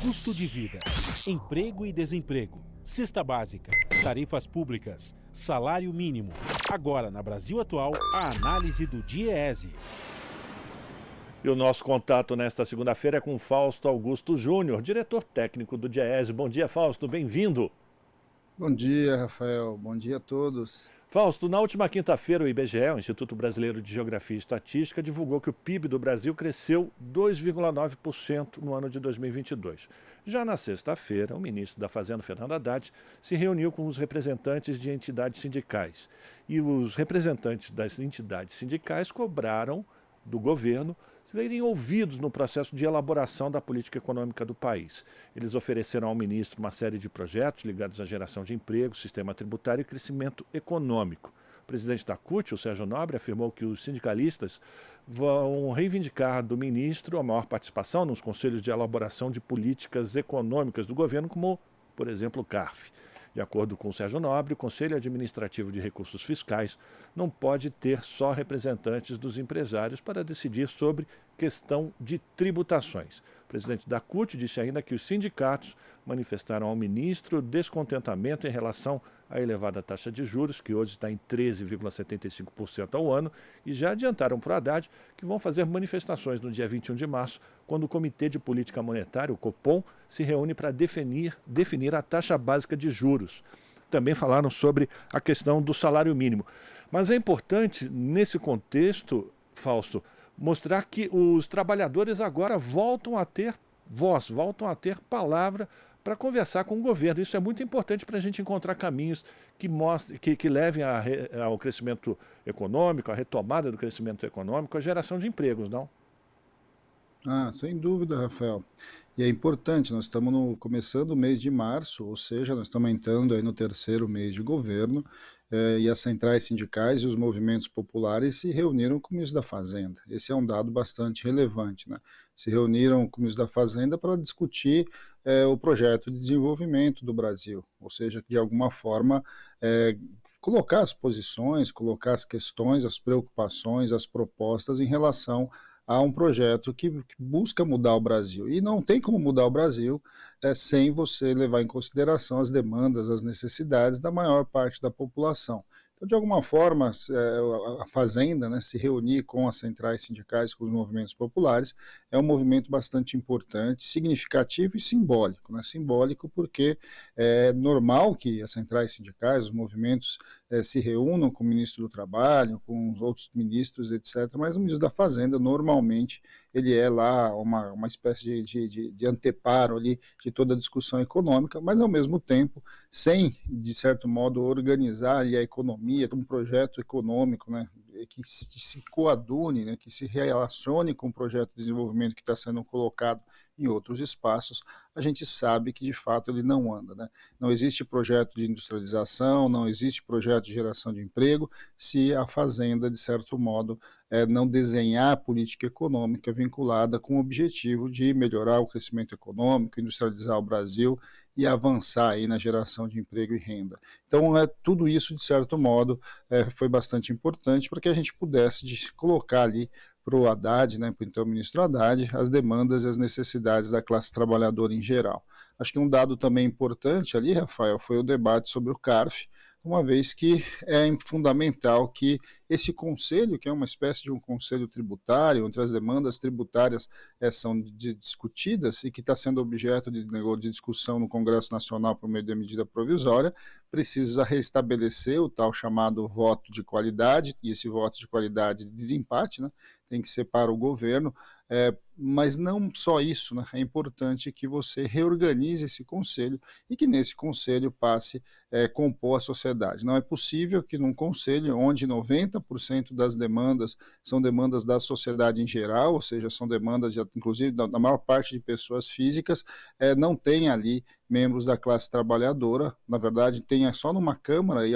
Custo de vida, emprego e desemprego, cesta básica, tarifas públicas, salário mínimo. Agora, na Brasil Atual, a análise do DIEESE. E o nosso contato nesta segunda-feira é com Fausto Augusto Júnior, diretor técnico do DIEESE. Bom dia, Fausto, bem-vindo. Bom dia, Rafael. Bom dia a todos. Fausto, na última quinta-feira, o IBGE, o Instituto Brasileiro de Geografia e Estatística, divulgou que o PIB do Brasil cresceu 2,9% no ano de 2022. Já na sexta-feira, o ministro da Fazenda, Fernando Haddad, se reuniu com os representantes de entidades sindicais. E os representantes das entidades sindicais cobraram do governo serem ouvidos no processo de elaboração da política econômica do país. Eles ofereceram ao ministro uma série de projetos ligados à geração de emprego, sistema tributário e crescimento econômico. O presidente da CUT, o Sérgio Nobre, afirmou que os sindicalistas vão reivindicar do ministro a maior participação nos conselhos de elaboração de políticas econômicas do governo, como, por exemplo, o CARF. De acordo com o Sérgio Nobre, o Conselho Administrativo de Recursos Fiscais não pode ter só representantes dos empresários para decidir sobre questão de tributações. O presidente da CUT disse ainda que os sindicatos manifestaram ao ministro descontentamento em relação à elevada taxa de juros, que hoje está em 13,75% ao ano, e já adiantaram para o Haddad que vão fazer manifestações no dia 21 de março, quando o Comitê de Política Monetária, o Copom, se reúne para definir a taxa básica de juros. Também falaram sobre a questão do salário mínimo. Mas é importante, nesse contexto, Fausto, mostrar que os trabalhadores agora voltam a ter voz, voltam a ter palavra para conversar com o governo. Isso é muito importante para a gente encontrar caminhos que levem ao crescimento econômico, à retomada do crescimento econômico, à geração de empregos, não? Sem dúvida, Rafael. E é importante, nós estamos começando o mês de março, ou seja, nós estamos entrando aí no terceiro mês de governo, e as centrais sindicais e os movimentos populares se reuniram com o ministro da Fazenda. Esse é um dado bastante relevante, né? Se reuniram com o ministro da Fazenda para discutir o projeto de desenvolvimento do Brasil, ou seja, de alguma forma colocar as posições, colocar as questões, as preocupações, as propostas em relação a um projeto que busca mudar o Brasil. E não tem como mudar o Brasil sem você levar em consideração as demandas, as necessidades da maior parte da população. Então, de alguma forma, a Fazenda, né, se reunir com as centrais sindicais, com os movimentos populares, é um movimento bastante importante, significativo e simbólico. Né? Simbólico porque é normal que as centrais sindicais, os movimentos se reúnam com o ministro do Trabalho, com os outros ministros, etc. Mas o ministro da Fazenda, normalmente, ele é lá uma espécie de anteparo ali de toda a discussão econômica, mas, ao mesmo tempo, sem, de certo modo, organizar ali a economia, um projeto econômico, né, que se coadune, né, que se relacione com o projeto de desenvolvimento que está sendo colocado em outros espaços, a gente sabe que de fato ele não anda. Né? Não existe projeto de industrialização, não existe projeto de geração de emprego, se a Fazenda, de certo modo, não desenhar a política econômica vinculada com o objetivo de melhorar o crescimento econômico, industrializar o Brasil e avançar aí na geração de emprego e renda. Então, tudo isso, de certo modo, foi bastante importante para que a gente pudesse colocar ali para o Haddad, né, para o então ministro Haddad, as demandas e as necessidades da classe trabalhadora em geral. Acho que um dado também importante ali, Rafael, foi o debate sobre o CARF, uma vez que é fundamental que esse conselho, que é uma espécie de um conselho tributário, onde as demandas tributárias são discutidas e que está sendo objeto de discussão no Congresso Nacional por meio da medida provisória, precisa restabelecer o tal chamado voto de qualidade, e esse voto de qualidade de desempate, né, tem que ser para o governo, mas não só isso, né, é importante que você reorganize esse conselho e que nesse conselho passe compor a sociedade. Não é possível que num conselho onde 90% das demandas são demandas da sociedade em geral, ou seja, são demandas, inclusive, da maior parte de pessoas físicas, não tenha ali membros da classe trabalhadora. Na verdade, tem só numa Câmara aí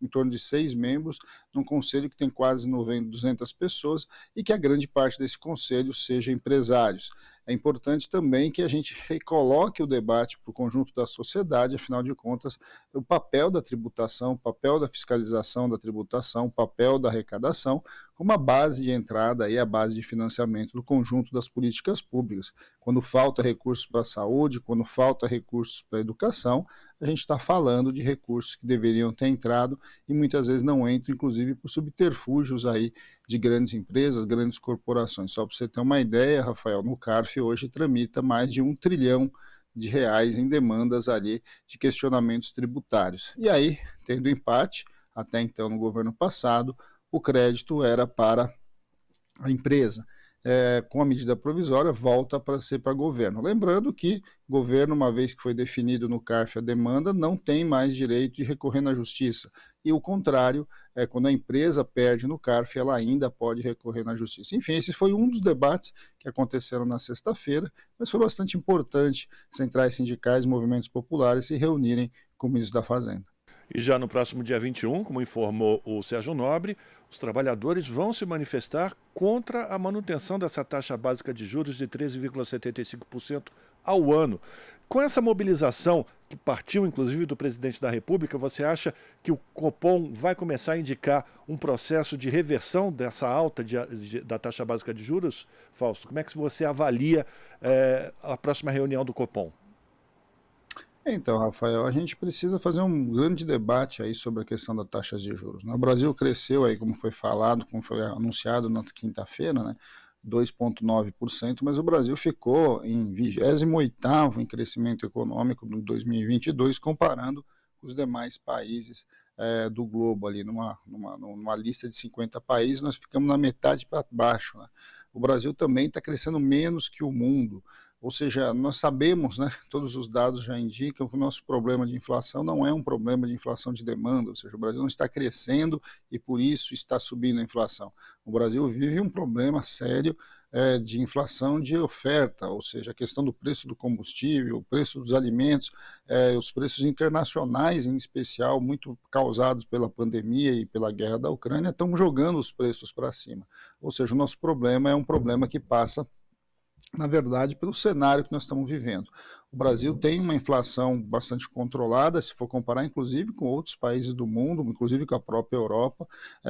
em torno de 6 membros, num conselho que tem quase 200 pessoas, e que a grande parte desse conselho seja empresários. É importante também que a gente recoloque o debate para o conjunto da sociedade, afinal de contas, o papel da tributação, o papel da fiscalização da tributação, o papel da arrecadação, como a base de entrada e a base de financiamento do conjunto das políticas públicas. Quando falta recursos para a saúde, quando falta recursos para a educação, a gente está falando de recursos que deveriam ter entrado e muitas vezes não entram, inclusive por subterfúgios aí de grandes empresas, grandes corporações. Só para você ter uma ideia, Rafael, no CARF hoje tramita mais de R$ 1 trilhão em demandas ali de questionamentos tributários. E aí, tendo empate, até então no governo passado, o crédito era para a empresa. Com a medida provisória, volta para ser para governo. Lembrando que governo, uma vez que foi definido no CARF a demanda, não tem mais direito de recorrer na justiça. E o contrário, quando a empresa perde no CARF, ela ainda pode recorrer na justiça. Enfim, esse foi um dos debates que aconteceram na sexta-feira, mas foi bastante importante centrais sindicais e movimentos populares se reunirem com o ministro da Fazenda. E já no próximo dia 21, como informou o Sérgio Nobre, os trabalhadores vão se manifestar contra a manutenção dessa taxa básica de juros de 13,75% ao ano. Com essa mobilização, que partiu inclusive do presidente da República, você acha que o Copom vai começar a indicar um processo de reversão dessa alta da taxa básica de juros? Fausto, como é que você avalia a próxima reunião do Copom? Então, Rafael, a gente precisa fazer um grande debate aí sobre a questão das taxas de juros, né? O Brasil cresceu aí, como foi falado, como foi anunciado na quinta-feira, né? 2,9%, mas o Brasil ficou em 28º em crescimento econômico no 2022, comparando com os demais países do globo ali, numa lista de 50 países, nós ficamos na metade para baixo, né? O Brasil também está crescendo menos que o mundo. Ou seja, nós sabemos, né, todos os dados já indicam que o nosso problema de inflação não é um problema de inflação de demanda, ou seja, o Brasil não está crescendo e por isso está subindo a inflação. O Brasil vive um problema sério de inflação de oferta, ou seja, a questão do preço do combustível, o preço dos alimentos, os preços internacionais em especial, muito causados pela pandemia e pela guerra da Ucrânia, estão jogando os preços para cima. Ou seja, o nosso problema é um problema que passa, na verdade, pelo cenário que nós estamos vivendo. O Brasil tem uma inflação bastante controlada, se for comparar inclusive com outros países do mundo, inclusive com a própria Europa,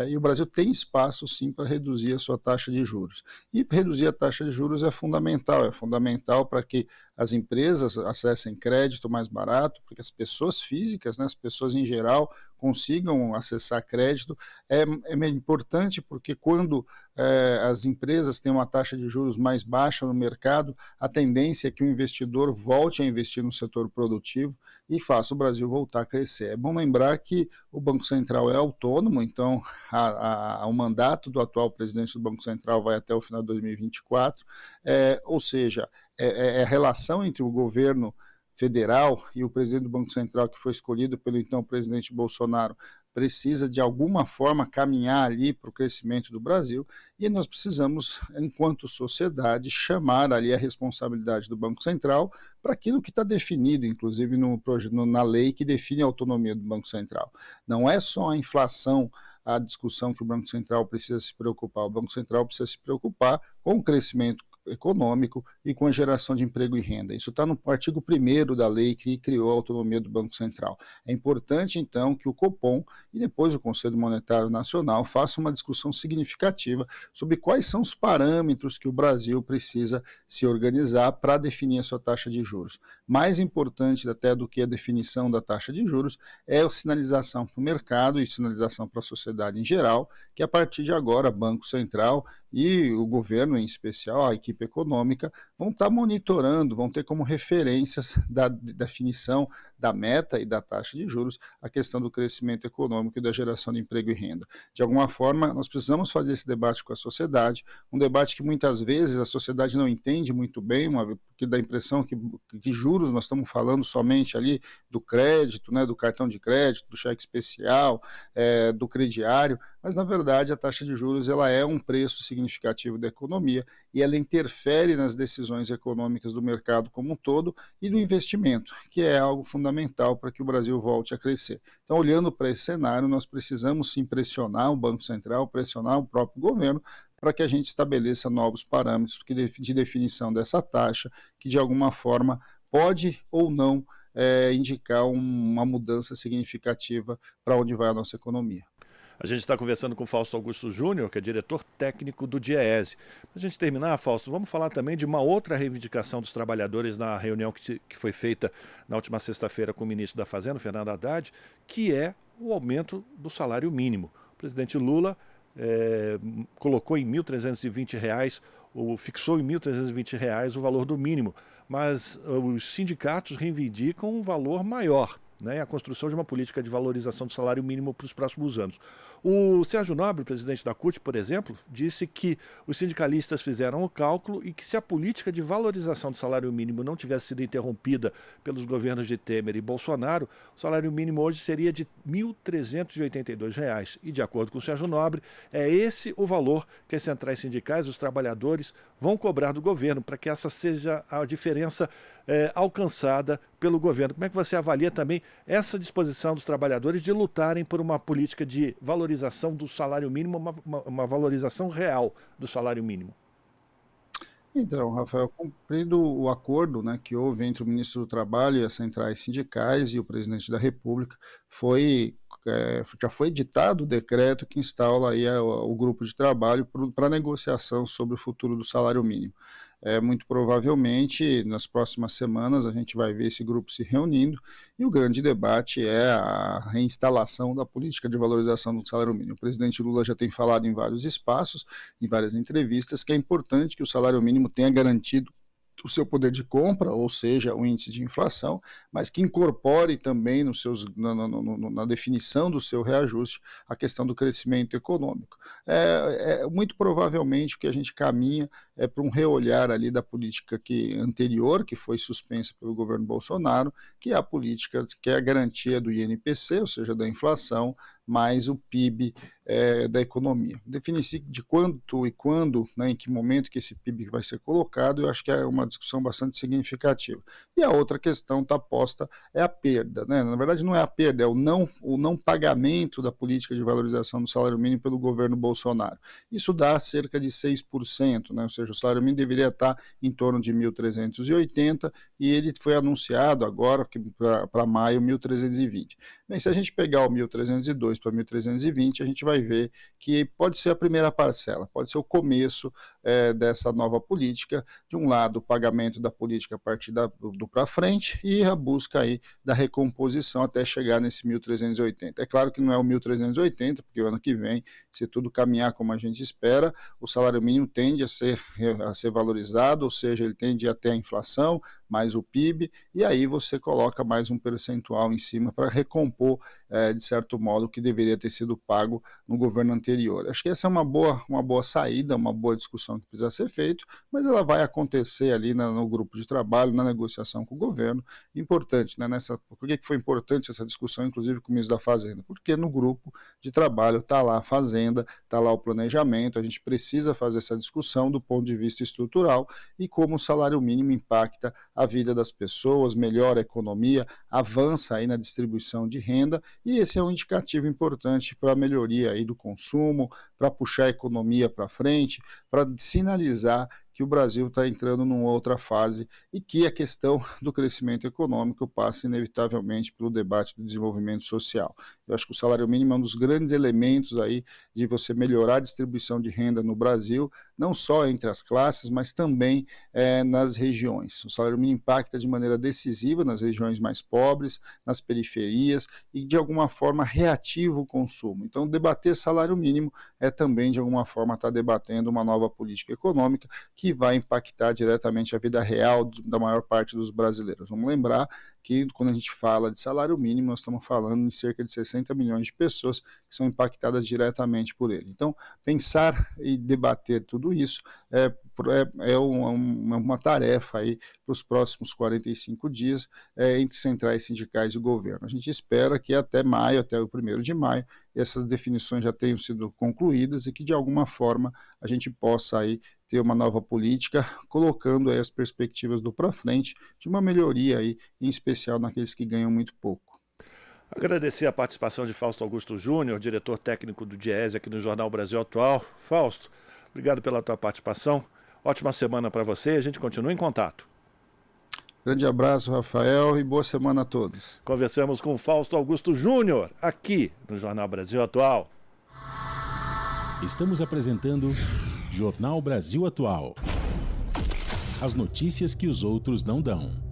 e o Brasil tem espaço sim para reduzir a sua taxa de juros. E reduzir a taxa de juros é fundamental para que as empresas acessem crédito mais barato, porque as pessoas físicas, né, as pessoas em geral, consigam acessar crédito. É importante porque quando as empresas têm uma taxa de juros mais baixa no mercado, a tendência é que o investidor volte a investir no setor produtivo e faça o Brasil voltar a crescer. É bom lembrar que o Banco Central é autônomo, então o mandato do atual presidente do Banco Central vai até o final de 2024, ou seja, a relação entre o governo federal e o presidente do Banco Central, que foi escolhido pelo então presidente Bolsonaro, precisa de alguma forma caminhar ali para o crescimento do Brasil, e nós precisamos, enquanto sociedade, chamar ali a responsabilidade do Banco Central para aquilo que está definido, inclusive na lei que define a autonomia do Banco Central. Não é só a inflação a discussão que o Banco Central precisa se preocupar, o Banco Central precisa se preocupar com o crescimento econômico e com a geração de emprego e renda. Isso está no artigo 1º da lei que criou a autonomia do Banco Central. É importante, então, que o Copom e depois o Conselho Monetário Nacional façam uma discussão significativa sobre quais são os parâmetros que o Brasil precisa se organizar para definir a sua taxa de juros. Mais importante até do que a definição da taxa de juros é a sinalização para o mercado e sinalização para a sociedade em geral, que a partir de agora, Banco Central e o governo, em especial a equipe econômica, vão estar monitorando, vão ter como referências da definição da meta e da taxa de juros a questão do crescimento econômico e da geração de emprego e renda. De alguma forma, nós precisamos fazer esse debate com a sociedade, um debate que muitas vezes a sociedade não entende muito bem, porque dá a impressão que juros nós estamos falando somente ali do crédito, né, do cartão de crédito, do cheque especial, do crediário, mas na verdade a taxa de juros ela é um preço significativo da economia e ela interfere nas decisões econômicas do mercado como um todo e do investimento, que é algo fundamental para que o Brasil volte a crescer. Então, olhando para esse cenário, nós precisamos sim pressionar o Banco Central, pressionar o próprio governo, para que a gente estabeleça novos parâmetros de definição dessa taxa, que de alguma forma pode ou não indicar uma mudança significativa para onde vai a nossa economia. A gente está conversando com o Fausto Augusto Júnior, que é diretor técnico do DIEESE. Para a gente terminar, Fausto, vamos falar também de uma outra reivindicação dos trabalhadores na reunião que foi feita na última sexta-feira com o ministro da Fazenda, Fernando Haddad, que é o aumento do salário mínimo. O presidente Lula colocou em R$ 1.320, fixou em R$ 1.320 o valor do mínimo, mas os sindicatos reivindicam um valor maior, né, a construção de uma política de valorização do salário mínimo para os próximos anos. O Sérgio Nobre, presidente da CUT, por exemplo, disse que os sindicalistas fizeram o cálculo e que se a política de valorização do salário mínimo não tivesse sido interrompida pelos governos de Temer e Bolsonaro, o salário mínimo hoje seria de R$ 1.382. E, de acordo com o Sérgio Nobre, é esse o valor que as centrais sindicais, os trabalhadores, vão cobrar do governo, para que essa seja a diferença alcançada pelo governo. Como é que você avalia também essa disposição dos trabalhadores de lutarem por uma política de valorização do salário mínimo, uma valorização real do salário mínimo? Então, Rafael, cumprido o acordo, né, que houve entre o ministro do Trabalho e as centrais sindicais e o presidente da República, já foi editado o decreto que instala aí o grupo de trabalho para negociação sobre o futuro do salário mínimo. Muito provavelmente, nas próximas semanas, a gente vai ver esse grupo se reunindo e o grande debate é a reinstalação da política de valorização do salário mínimo. O presidente Lula já tem falado em vários espaços, em várias entrevistas, que é importante que o salário mínimo tenha garantido o seu poder de compra, ou seja, o índice de inflação, mas que incorpore também na definição do seu reajuste a questão do crescimento econômico. Muito provavelmente o que a gente caminha é para um reolhar ali da política anterior, que foi suspensa pelo governo Bolsonaro, que é a política que é a garantia do INPC, ou seja, da inflação, mais o PIB da economia. Definir de quanto e quando, né, em que momento que esse PIB vai ser colocado, eu acho que é uma discussão bastante significativa. E a outra questão está posta é a perda, né? Na verdade não é a perda, é o não pagamento da política de valorização do salário mínimo pelo governo Bolsonaro. Isso dá cerca de 6%, né? Ou seja, o salário mínimo deveria estar em torno de 1.380 e ele foi anunciado agora para maio 1.320. Bem, se a gente pegar o 1.302 para 1.320, a gente vai ver que pode ser a primeira parcela, pode ser o começo dessa nova política. De um lado, o pagamento da política a partir do para frente e a busca aí da recomposição até chegar nesse 1.380. É claro que não é o 1.380, porque o ano que vem, se tudo caminhar como a gente espera, o salário mínimo tende a ser valorizado, ou seja, ele tende a ter a inflação, mais o PIB, e aí você coloca mais um percentual em cima para recompor, de certo modo, o que deveria ter sido pago no governo anterior. Acho que essa é uma boa saída, uma boa discussão que precisa ser feita, mas ela vai acontecer ali no grupo de trabalho, na negociação com o governo. Importante, né? Por que foi importante essa discussão, inclusive com o ministro da Fazenda? Porque no grupo de trabalho está lá a Fazenda, está lá o planejamento, a gente precisa fazer essa discussão do ponto de vista estrutural e como o salário mínimo impacta a vida das pessoas, melhora a economia, avança aí na distribuição de renda, e esse é um indicativo importante para a melhoria aí do consumo, para puxar a economia para frente, para sinalizar que o Brasil está entrando numa outra fase e que a questão do crescimento econômico passa inevitavelmente pelo debate do desenvolvimento social. Eu acho que o salário mínimo é um dos grandes elementos aí de você melhorar a distribuição de renda no Brasil, não só entre as classes, mas também nas regiões. O salário mínimo impacta de maneira decisiva nas regiões mais pobres, nas periferias e de alguma forma reativa o consumo. Então, debater salário mínimo é também de alguma forma estar debatendo uma nova política econômica que vai impactar diretamente a vida real da maior parte dos brasileiros. Vamos lembrar que quando a gente fala de salário mínimo, nós estamos falando em cerca de 60 milhões de pessoas que são impactadas diretamente por ele. Então, pensar e debater tudo isso é uma tarefa aí para os próximos 45 dias entre centrais sindicais e governo. A gente espera que até maio, até o 1º de maio, essas definições já tenham sido concluídas e que de alguma forma a gente possa aí ter uma nova política, colocando aí as perspectivas do para frente de uma melhoria aí, em especial naqueles que ganham muito pouco. Agradecer a participação de Fausto Augusto Júnior, diretor técnico do DIEESE aqui no Jornal Brasil Atual. Fausto, obrigado pela tua participação. Ótima semana para você e a gente continua em contato. Grande abraço, Rafael, e boa semana a todos. Conversamos com Fausto Augusto Júnior, aqui no Jornal Brasil Atual. Estamos apresentando Jornal Brasil Atual. As notícias que os outros não dão.